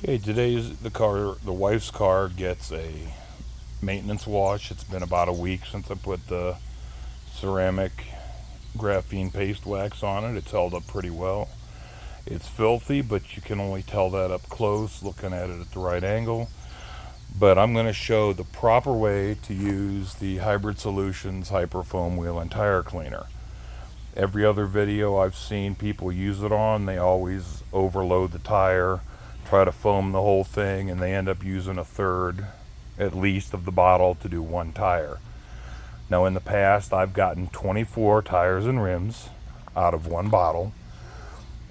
Okay, today's the wife's car gets a maintenance wash. It's been about a week since I put the ceramic graphene paste wax on it. It's held up pretty well. It's filthy, but you can only tell that up close looking at it at the right angle. But I'm going to show the proper way to use the Hybrid Solutions Hyperfoam Wheel and Tire Cleaner. Every other video I've seen people use it on, they always overload the tire, try to foam the whole thing, and they end up using a third at least of the bottle to do one tire. Now in the past I've gotten 24 tires and rims out of one bottle,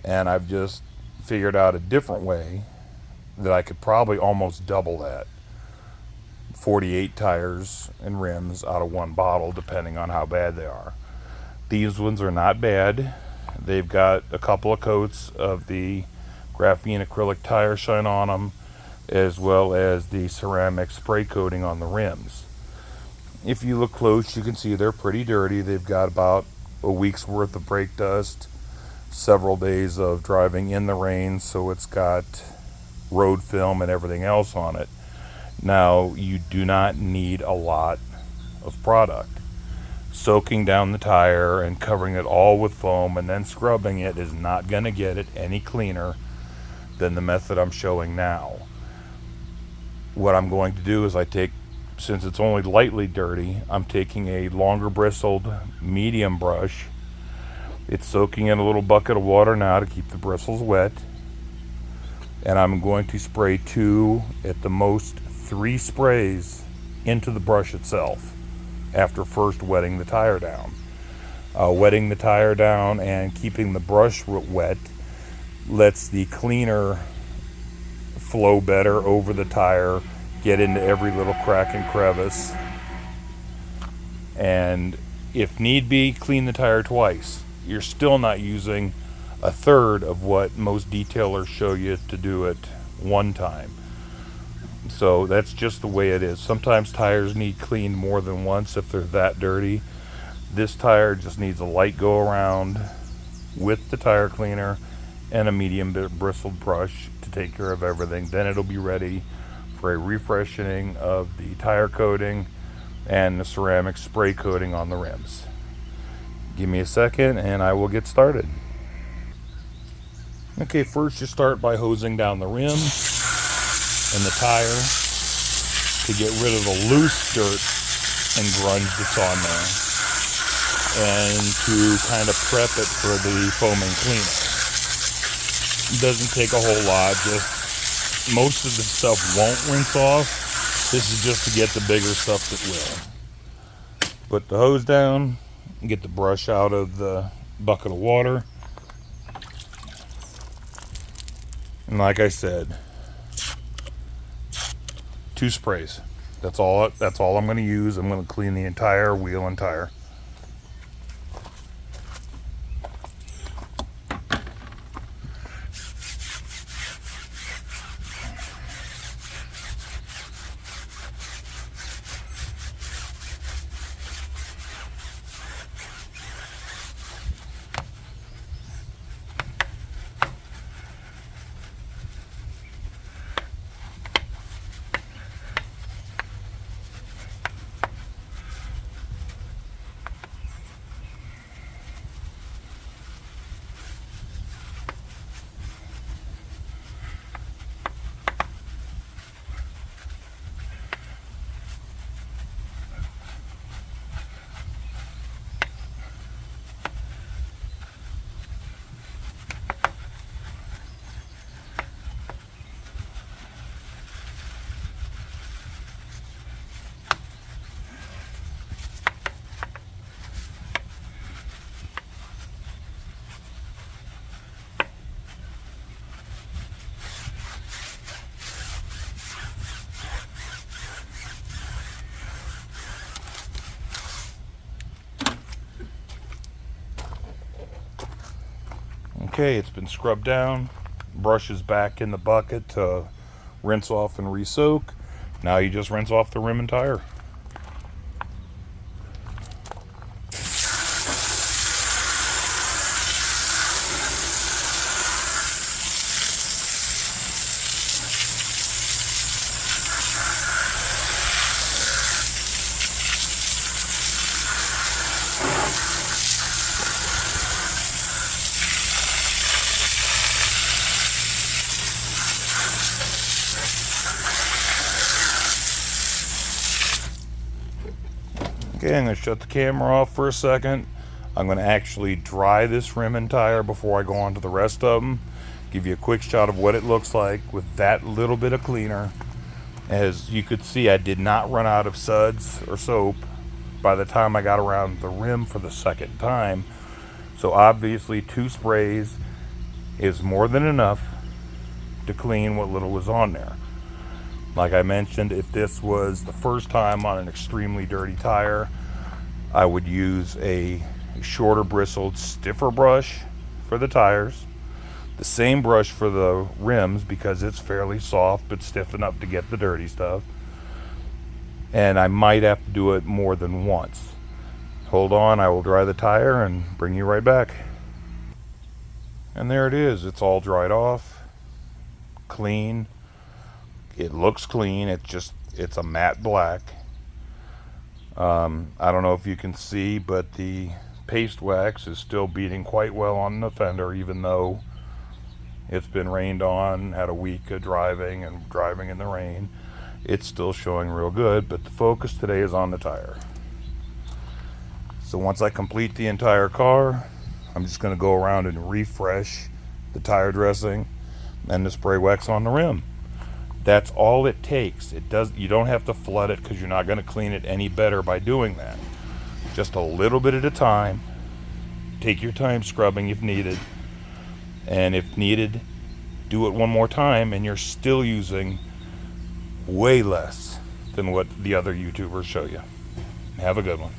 and I've just figured out a different way that I could probably almost double that. 48 tires and rims out of one bottle, depending on how bad they are. These ones are not bad. They've got a couple of coats of the graphene acrylic tire shine on them, as well as the ceramic spray coating on the rims. If you look close, you can see they're pretty dirty. They've got about a week's worth of brake dust, several days of driving in the rain, so it's got road film and everything else on it. Now, you do not need a lot of product. Soaking down the tire and covering it all with foam and then scrubbing it is not going to get it any cleaner than the method I'm showing now. What I'm going to do is since it's only lightly dirty, I'm taking a longer bristled medium brush. It's soaking in a little bucket of water now to keep the bristles wet. And I'm going to spray 2, at the most 3 sprays into the brush itself after first wetting the tire down. Wetting the tire down and keeping the brush wet lets the cleaner flow better over the tire, get into every little crack and crevice, and if need be, clean the tire twice. You're still not using a third of what most detailers show you to do it one time. So that's just the way it is. Sometimes tires need cleaned more than once if they're that dirty. This tire just needs a light go around with the tire cleaner and a medium bristled brush to take care of everything. Then it'll be ready for a refreshing of the tire coating and the ceramic spray coating on the rims. Give me a second and I will get started. Okay, first you start by hosing down the rim and the tire to get rid of the loose dirt and grunge that's on there, and to kind of prep it for the foaming cleaner. It doesn't take a whole lot, just most of the stuff won't rinse off. This is just to get the bigger stuff that will. Put the hose down, get the brush out of the bucket of water, and like I said, 2 sprays. That's all I'm going to use. I'm going to clean the entire wheel and tire. Okay, it's been scrubbed down. Brush is back in the bucket to rinse off and re-soak. Now you just rinse off the rim and tire. Okay, I'm going to shut the camera off for a second. I'm going to actually dry this rim and tire before I go on to the rest of them. Give you a quick shot of what it looks like with that little bit of cleaner. As you could see, I did not run out of suds or soap by the time I got around the rim for the second time. So obviously 2 sprays is more than enough to clean what little was on there. Like I mentioned, if this was the first time on an extremely dirty tire, I would use a shorter bristled, stiffer brush for the tires. The same brush for the rims because it's fairly soft but stiff enough to get the dirty stuff. And I might have to do it more than once. Hold on, I will dry the tire and bring you right back. And there it is. It's all dried off, clean. It looks clean. It's a matte black. I don't know if you can see, but the paste wax is still beating quite well on the fender, even though it's been rained on, had a week of driving and driving in the rain. It's still showing real good, but the focus today is on the tire. So once I complete the entire car, I'm just going to go around and refresh the tire dressing and the spray wax on the rim. That's all it takes. You don't have to flood it because you're not going to clean it any better by doing that. Just a little bit at a time. Take your time scrubbing if needed. And if needed, do it one more time and you're still using way less than what the other YouTubers show you. Have a good one.